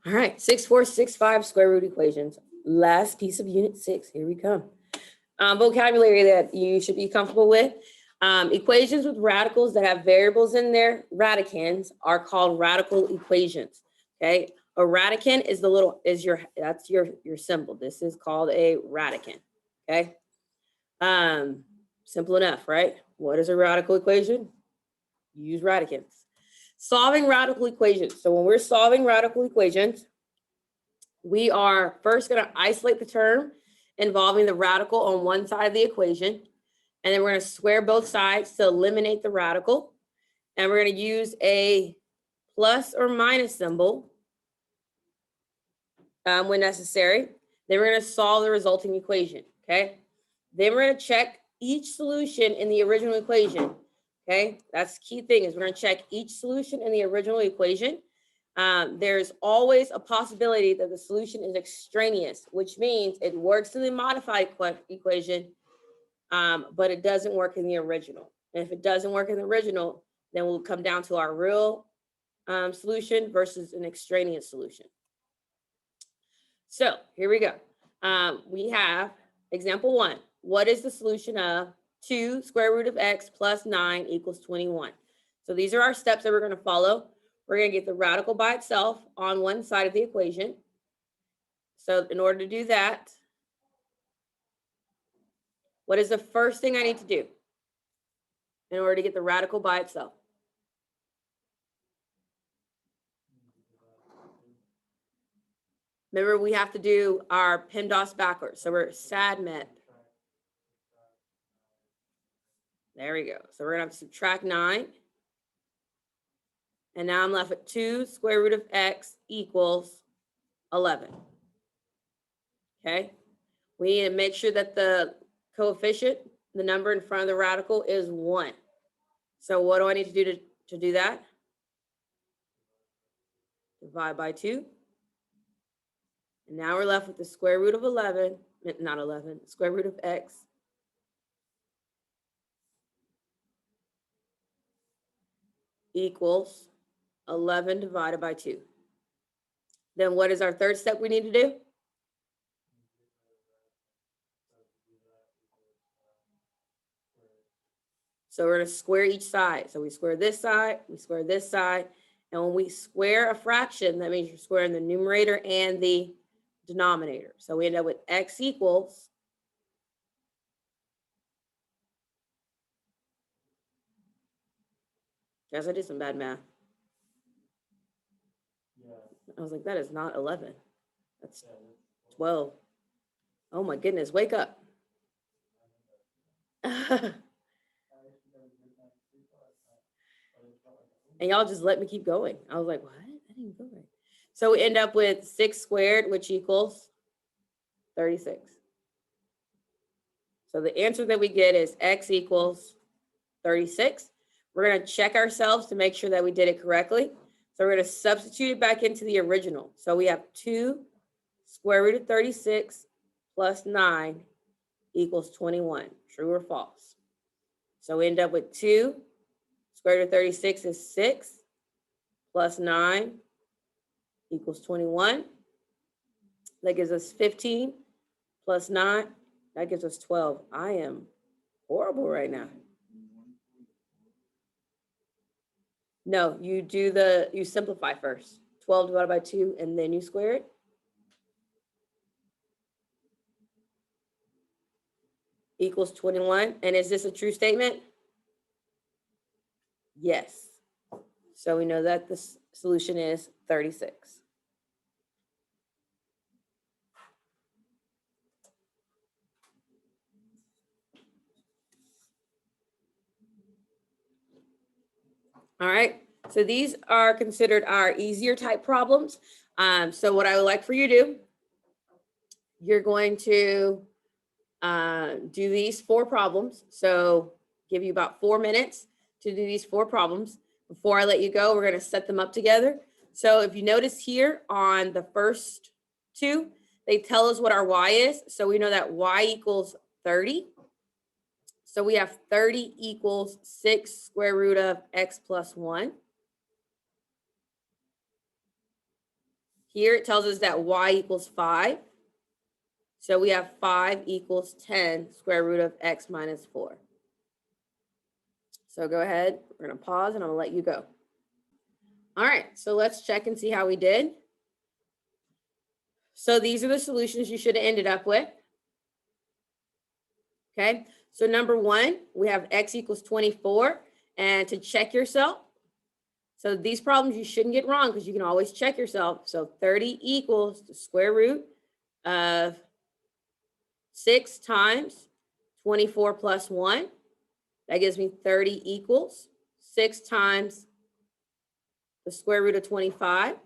All right, 6465 square root equations. Last piece of unit 6. Here we come. Vocabulary that you should be comfortable with. Equations with radicals that have variables in their radicands are called radical equations. Okay, a radicand is that's your symbol. This is called a radicand. Okay, simple enough, right? What is a radical equation? Use radicands. Solving radical equations. So when we're solving radical equations, we are first going to isolate the term involving the radical on one side of the equation. And then we're going to square both sides to eliminate the radical. And we're going to use a plus or minus symbol when necessary. Then we're going to solve the resulting equation. Okay. Then we're going to check each solution in the original equation. Okay. That's the key thing is we're going to check each solution in the original equation. There's always a possibility that the solution is extraneous, which means it works in the modified equation, but it doesn't work in the original. And if it doesn't work in the original, then we'll come down to our real solution versus an extraneous solution. So here we go. We have example 1. What is the solution of 2 square root of x plus 9 equals 21? So these are our steps that we're going to follow. We're going to get the radical by itself on one side of the equation. So in order to do that, what is the first thing I need to do in order to get the radical by itself? Remember, we have to do our PEMDAS backwards. So we're SADMET. There we go. So we're going to have to subtract 9. And now I'm left with 2 square root of x equals 11. Okay. We need to make sure that the coefficient, the number in front of the radical, is 1. So what do I need to do to do that? Divide by 2. And now we're left with the square root of 11, not 11, square root of x equals 11 divided by 2. Then what is our third step we need to do? So we're going to square each side. So we square this side, we square this side. And when we square a fraction, that means you're squaring the numerator and the denominator. So we end up with x equals guys, I did some bad math. I was like, that is not 11. That's 12. Oh my goodness, wake up. And y'all just let me keep going. I was like, what? I didn't go right. So we end up with 6 squared, which equals 36. So the answer that we get is x equals 36. We're going to check ourselves to make sure that we did it correctly. So we're going to substitute it back into the original. So we have 2 square root of 36 plus 9 equals 21. True or false? So we end up with 2 square root of 36 is 6 plus 9 equals 21. That gives us 15 plus 9. That gives us 12. I am horrible right now. No, you simplify first. 12 divided by 2, and then you square it. Equals 21. And is this a true statement? Yes. So we know that the solution is 36. All right. So these are considered our easier type problems. So what I would like for you to do, you're going to do these 4 problems. So give you about 4 minutes to do these 4 problems. Before I let you go, we're going to set them up together. So if you notice here on the first 2, they tell us what our y is. So we know that y equals 30. So we have 30 equals 6 square root of x plus 1. Here it tells us that y equals 5. So we have 5 equals 10 square root of x minus 4. So go ahead. We're going to pause and I'm going to let you go. All right. So let's check and see how we did. So these are the solutions you should have ended up with. Okay. So number 1, we have x equals 24. And to check yourself, so these problems you shouldn't get wrong because you can always check yourself. So 30 equals the square root of 6 times 24 plus 1. That gives me 30 equals 6 times the square root of 25.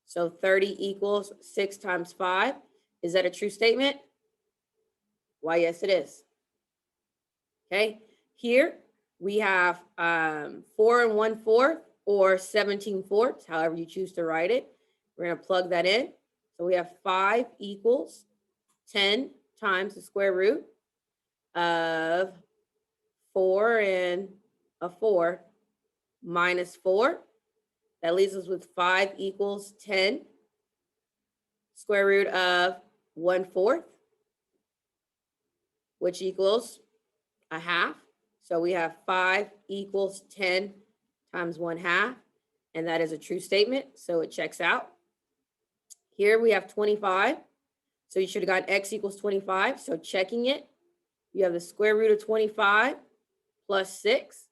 So 30 equals 6 times 5. Is that a true statement? Why, yes, it is. Okay. Here we have 4 1/4 or 17/4, however you choose to write it. We're going to plug that in. So we have 5 equals 10 times the square root of 4 and a 4 minus 4. That leaves us with 5 equals 10 square root of 1/4, which equals a half. So we have 5 equals 10 times 1/2, and that is a true statement, so it checks out. Here we have 25, so you should have got x equals 25, so checking it, you have the square root of 25 plus 6.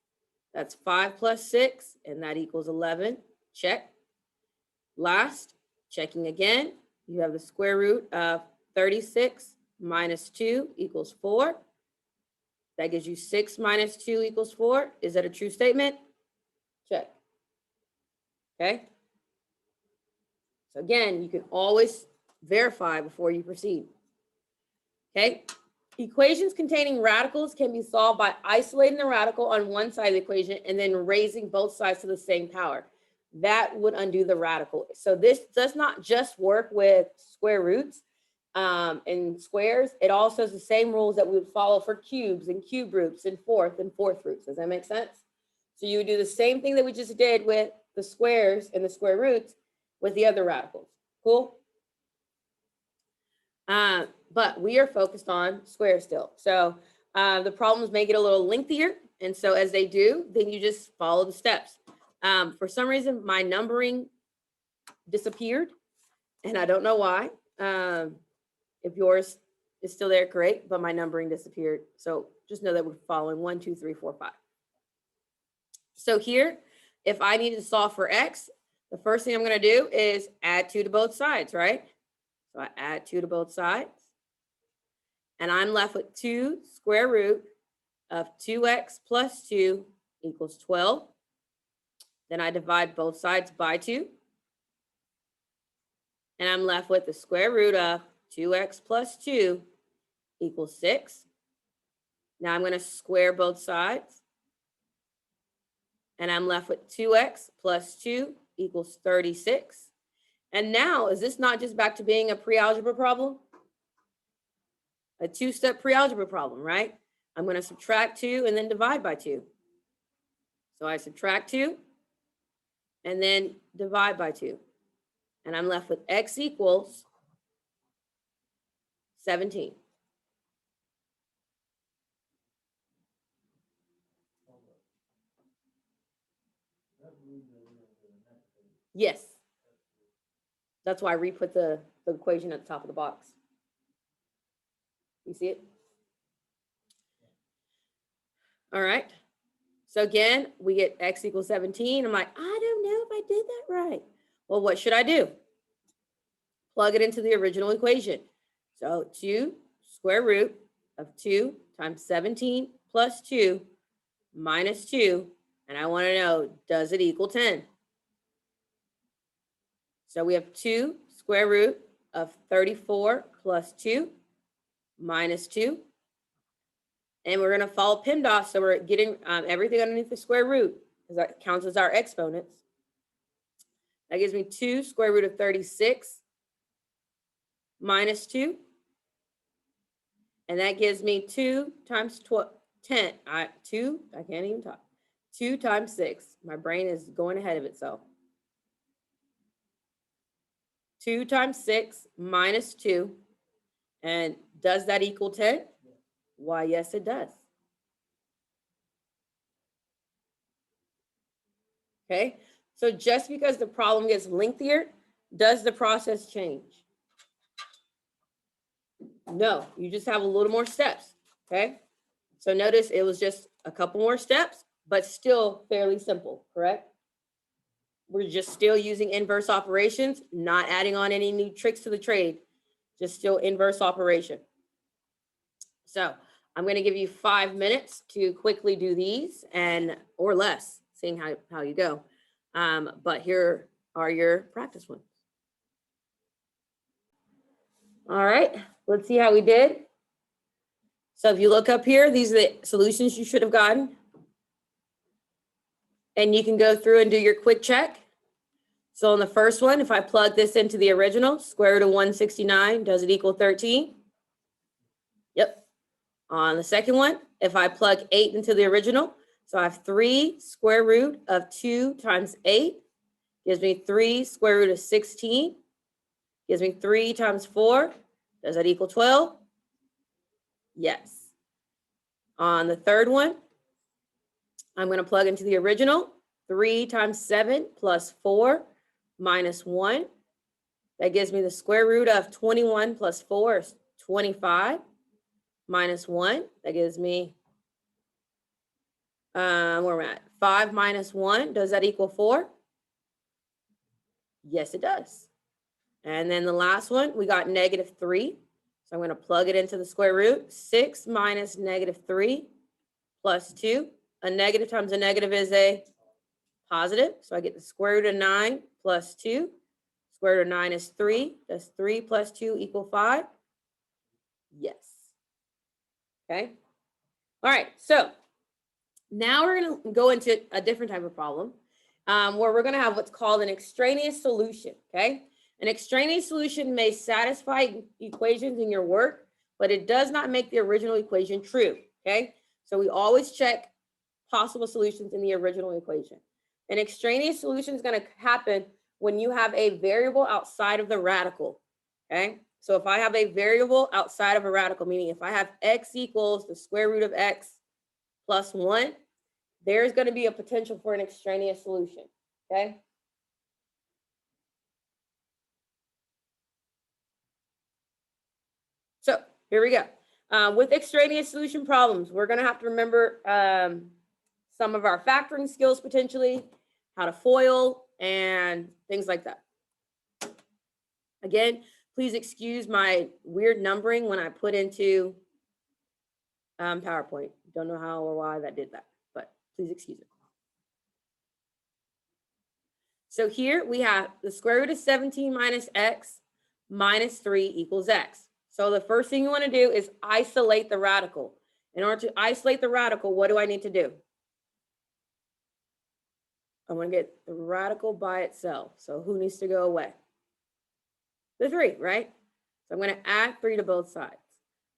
That's 5 plus 6, and that equals 11. Check. Last, checking again, you have the square root of 36 minus 2 equals 4. That gives you 6 minus 2 equals 4. Is that a true statement? Check. Okay. So again, you can always verify before you proceed. Okay. Equations containing radicals can be solved by isolating the radical on one side of the equation and then raising both sides to the same power. That would undo the radical. So this does not just work with square roots and squares. It also has the same rules that we would follow for cubes and cube roots and fourth roots. Does that make sense? So you would do the same thing that we just did with the squares and the square roots with the other radicals. Cool? But we are focused on squares still. So the problems may get a little lengthier. And so as they do, then you just follow the steps. For some reason, my numbering disappeared, and I don't know why. If yours is still there, great, but my numbering disappeared. So just know that we're following 1, 2, 3, 4, 5. So here, if I need to solve for x, the first thing I'm going to do is add 2 to both sides, right? So I add 2 to both sides. And I'm left with 2 square root of 2x plus 2 equals 12. Then I divide both sides by 2. And I'm left with the square root of 2x plus 2 equals 6. Now I'm going to square both sides. And I'm left with 2x plus 2 equals 36. And now, is this not just back to being a pre-algebra problem? A 2-step pre-algebra problem, right? I'm going to subtract 2 and then divide by 2. So I subtract 2 and then divide by 2. And I'm left with x equals 17. Yes. That's why I re-put the equation at the top of the box. You see it? All right. So again, we get x equals 17. I'm like, I don't know if I did that right. Well, what should I do? Plug it into the original equation. So 2 square root of 2 times 17 plus 2 minus 2. And I want to know, does it equal 10? So we have 2 square root of 34 plus 2 minus 2. And we're going to follow PEMDAS, so we're getting everything underneath the square root, because that counts as our exponents. That gives me 2 square root of 36 minus 2. And that gives me 2 times 10. I can't even talk. 2 times 6. My brain is going ahead of itself. 2 times 6 minus 2. And does that equal 10? Why, yes, it does. Okay, so just because the problem gets lengthier, does the process change? No, you just have a little more steps. Okay, so notice it was just a couple more steps, but still fairly simple, correct? We're just still using inverse operations, not adding on any new tricks to the trade, just still inverse operation. So I'm going to give you 5 minutes to quickly do these, and or less, seeing how you go. But here are your practice ones. All right, let's see how we did. So if you look up here, these are the solutions you should have gotten. And you can go through and do your quick check. So on the first one, if I plug this into the original, square root of 169, does it equal 13? Yep. On the second one, if I plug 8 into the original, so I have 3 square root of 2 times 8, gives me 3 square root of 16, gives me 3 times 4. Does that equal 12? Yes. On the third one, I'm going to plug into the original. 3 times 7 plus 4 minus 1. That gives me the square root of 21 plus 4 is 25 minus 1. That gives me, where we're at, 5 minus 1. Does that equal 4? Yes, it does. And then the last one, we got negative 3. So I'm going to plug it into the square root. 6 minus negative 3 plus 2. A negative times a negative is a positive. So I get the square root of 9 plus 2. Square root of 9 is 3. Does 3 plus 2 equal 5? Yes. Okay. All right. So now we're going to go into a different type of problem where we're going to have what's called an extraneous solution. Okay. An extraneous solution may satisfy equations in your work, but it does not make the original equation true. Okay. So we always check possible solutions in the original equation. An extraneous solution is going to happen when you have a variable outside of the radical. Okay. So if I have a variable outside of a radical, meaning if I have x equals the square root of x plus 1, there's going to be a potential for an extraneous solution. Okay. So here we go. With extraneous solution problems, we're going to have to remember some of our factoring skills potentially, how to FOIL, and things like that. Again, please excuse my weird numbering when I put into PowerPoint. Don't know how or why that did that, but please excuse it. So here we have the square root of 17 minus x minus 3 equals x. So the first thing you want to do is isolate the radical. In order to isolate the radical, what do I need to do? I want to get the radical by itself. So who needs to go away? The 3, right? So I'm going to add 3 to both sides.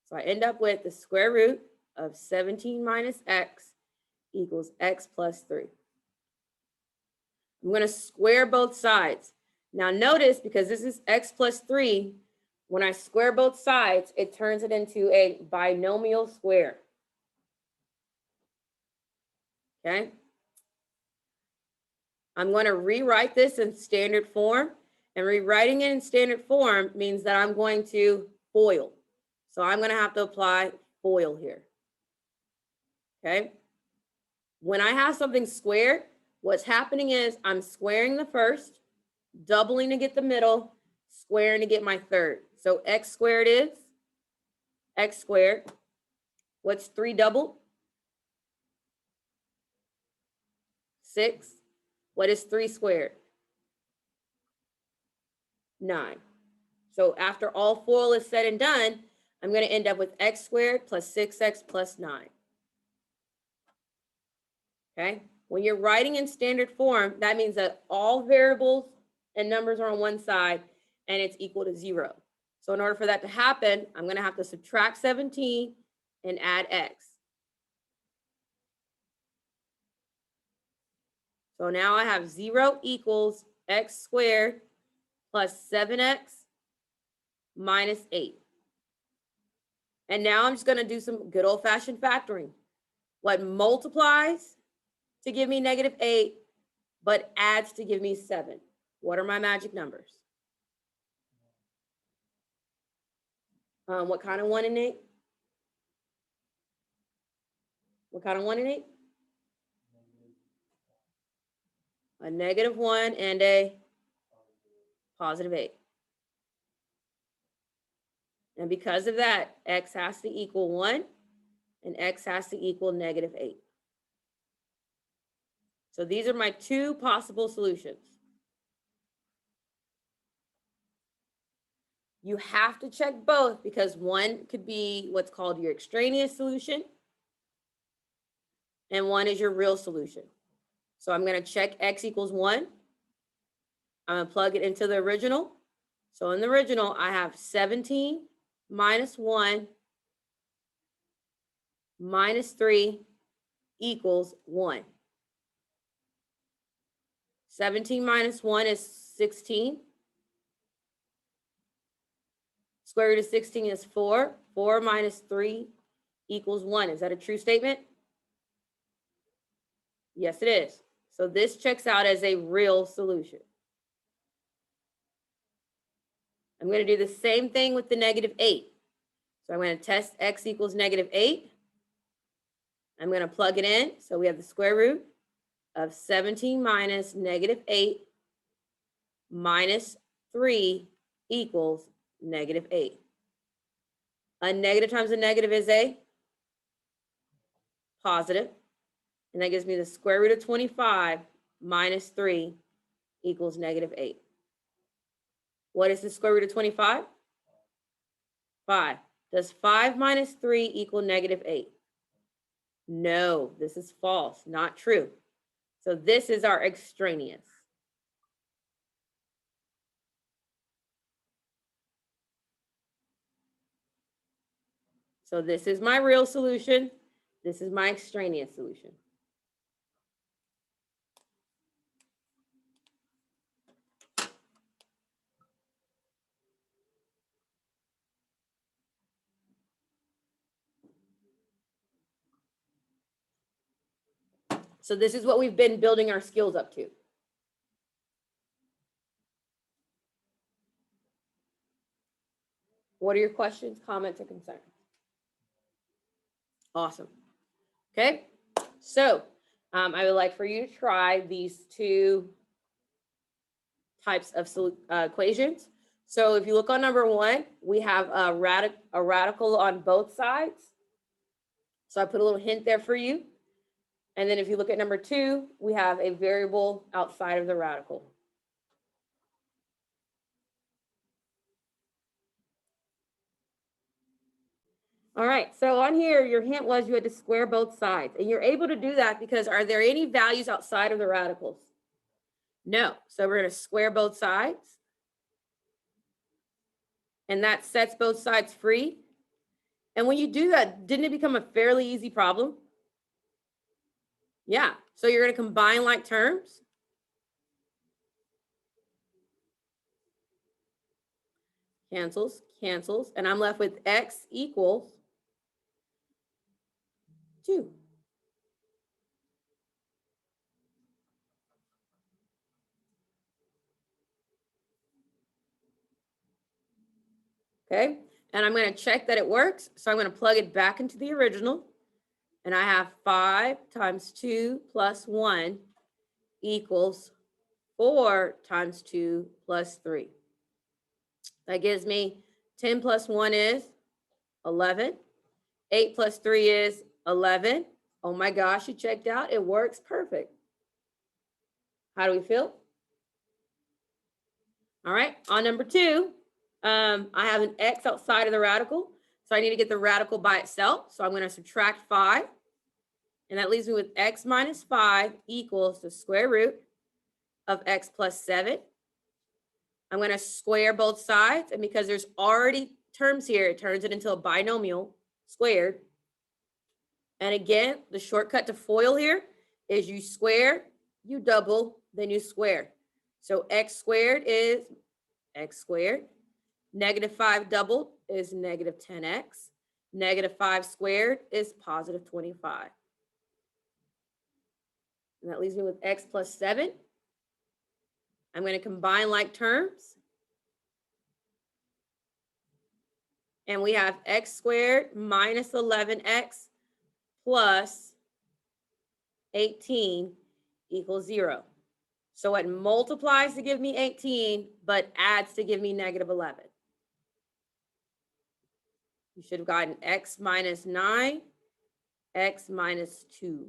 So I end up with the square root of 17 minus x equals x plus 3. I'm going to square both sides. Now notice, because this is x plus 3, when I square both sides, it turns it into a binomial square. Okay? I'm going to rewrite this in standard form. And rewriting it in standard form means that I'm going to FOIL. So I'm going to have to apply FOIL here. Okay? When I have something squared, what's happening is I'm squaring the first, doubling to get the middle, squaring to get my third. So x squared is x squared. What's 3 doubled? 6. What is 3 squared? 9. So after all FOIL is said and done, I'm going to end up with x squared plus 6x plus 9. Okay? When you're writing in standard form, that means that all variables and numbers are on one side and it's equal to 0. So in order for that to happen, I'm going to have to subtract 17 and add x. So now I have 0 equals x squared plus 7x minus 8. And now I'm just going to do some good old-fashioned factoring. What multiplies to give me negative 8, but adds to give me 7? What are my magic numbers? What kind of 1 and 8? What kind of 1 and 8? A negative 1 and a positive 8. And because of that, x has to equal 1 and x has to equal negative 8. So these are my two possible solutions. You have to check both because one could be what's called your extraneous solution and one is your real solution. So I'm going to check x equals 1. I'm going to plug it into the original. So in the original, I have 17 minus 1 minus 3 equals 1. 17 minus 1 is 16. Square root of 16 is 4. 4 minus 3 equals 1. Is that a true statement? Yes, it is. So this checks out as a real solution. I'm going to do the same thing with the negative 8. So I'm going to test x equals negative 8. I'm going to plug it in. So we have the square root of 17 minus negative 8 minus 3 equals negative 8. A negative times a negative is a positive. And that gives me the square root of 25 minus 3 equals negative 8. What is the square root of 25? 5. Does 5 minus 3 equal negative 8? No, this is false, not true. So this is our extraneous. So this is my real solution. This is my extraneous solution. So this is what we've been building our skills up to. What are your questions, comments, or concerns? Awesome. Okay, so I would like for you to try these two types of equations. So if you look on number 1, we have a radical on both sides. So I put a little hint there for you. And then if you look at number 2, we have a variable outside of the radical. All right, so on here, your hint was you had to square both sides. And you're able to do that because are there any values outside of the radicals? No. So we're going to square both sides. And that sets both sides free. And when you do that, didn't it become a fairly easy problem? Yeah. So you're going to combine like terms. Cancels, cancels. And I'm left with x equals 2. Okay. And I'm going to check that it works. So I'm going to plug it back into the original. And I have 5 times 2 plus 1 equals 4 times 2 plus 3. That gives me 10 plus 1 is 11. 8 plus 3 is 11. Oh my gosh, you checked out. It works perfect. How do we feel? All right, on number 2, I have an x outside of the radical. So I need to get the radical by itself. So I'm going to subtract 5. And that leaves me with x minus 5 equals the square root of x plus 7. I'm going to square both sides. And because there's already terms here, it turns it into a binomial squared. And again, the shortcut to FOIL here is you square, you double, then you square. So x squared is x squared. Negative 5 doubled is negative 10x. Negative 5 squared is positive 25. And that leaves me with x plus 7. I'm going to combine like terms. And we have x squared minus 11x plus 18 equals 0. So it multiplies to give me 18, but adds to give me negative 11. You should have gotten x minus 9, x minus 2.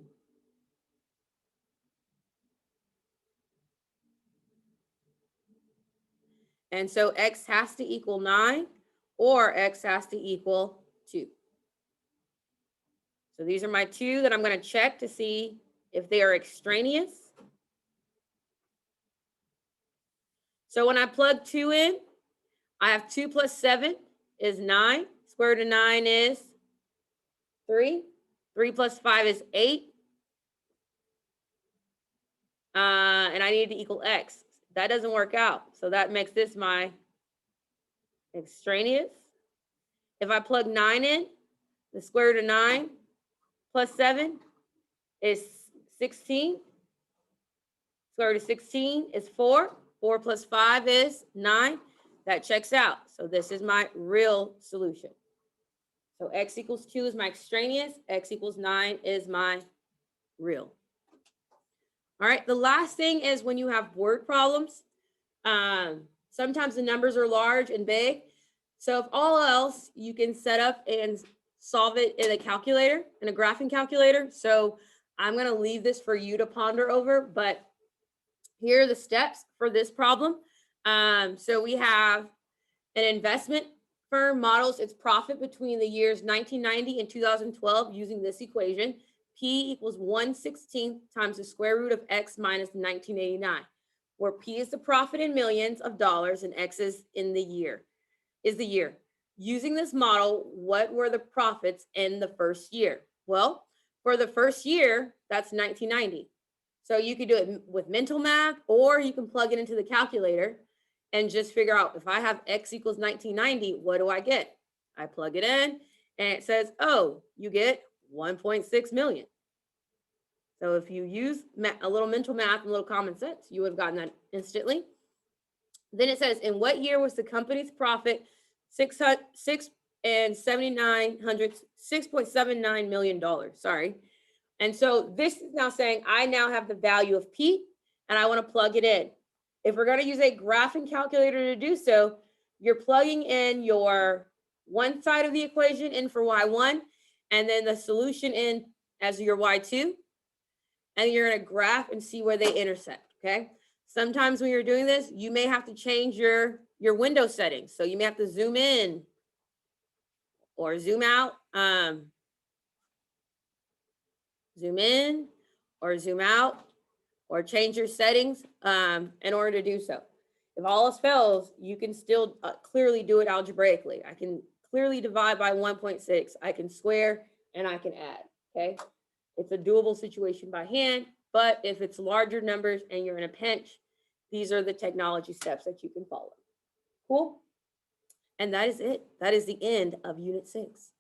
And so x has to equal 9 or x has to equal 2. So these are my two that I'm going to check to see if they are extraneous. So when I plug 2 in, I have 2 plus 7 is 9. Square root of 9 is 3. 3 plus 5 is 8. And I need to equal x. That doesn't work out. So that makes this my extraneous. If I plug 9 in, the square root of 9 plus 7 is 16. Square root of 16 is 4. 4 plus 5 is 9. That checks out. So this is my real solution. So x equals 2 is my extraneous. X equals 9 is my real. All right, the last thing is when you have word problems, sometimes the numbers are large and big. So if all else, you can set up and solve it in a calculator, in a graphing calculator. So I'm going to leave this for you to ponder over, but here are the steps for this problem. So we have an investment firm models its profit between the years 1990 and 2012 using this equation. P equals 1/16 times the square root of x minus 1989, where P is the profit in millions of dollars and x is in the year, Using this model, what were the profits in the first year? Well, for the first year, that's 1990. So you could do it with mental math, or you can plug it into the calculator and just figure out if I have x equals 1990, what do I get? I plug it in and it says, oh, you get 1.6 million. So if you use a little mental math and a little common sense, you would have gotten that instantly. Then it says, in what year was the company's profit $6.79 million? Sorry. And so this is now saying I now have the value of P and I want to plug it in. If we're going to use a graphing calculator to do so, you're plugging in your one side of the equation in for y1 and then the solution in as your y2. And you're going to graph and see where they intersect, okay? Sometimes when you're doing this, you may have to change your window settings. So you may have to zoom in or zoom out, zoom in or zoom out, or change your settings in order to do so. If all else fails, you can still clearly do it algebraically. I can clearly divide by 1.6. I can square and I can add, okay? It's a doable situation by hand, but if it's larger numbers and you're in a pinch, these are the technology steps that you can follow. Cool? And that is it. That is the end of Unit 6.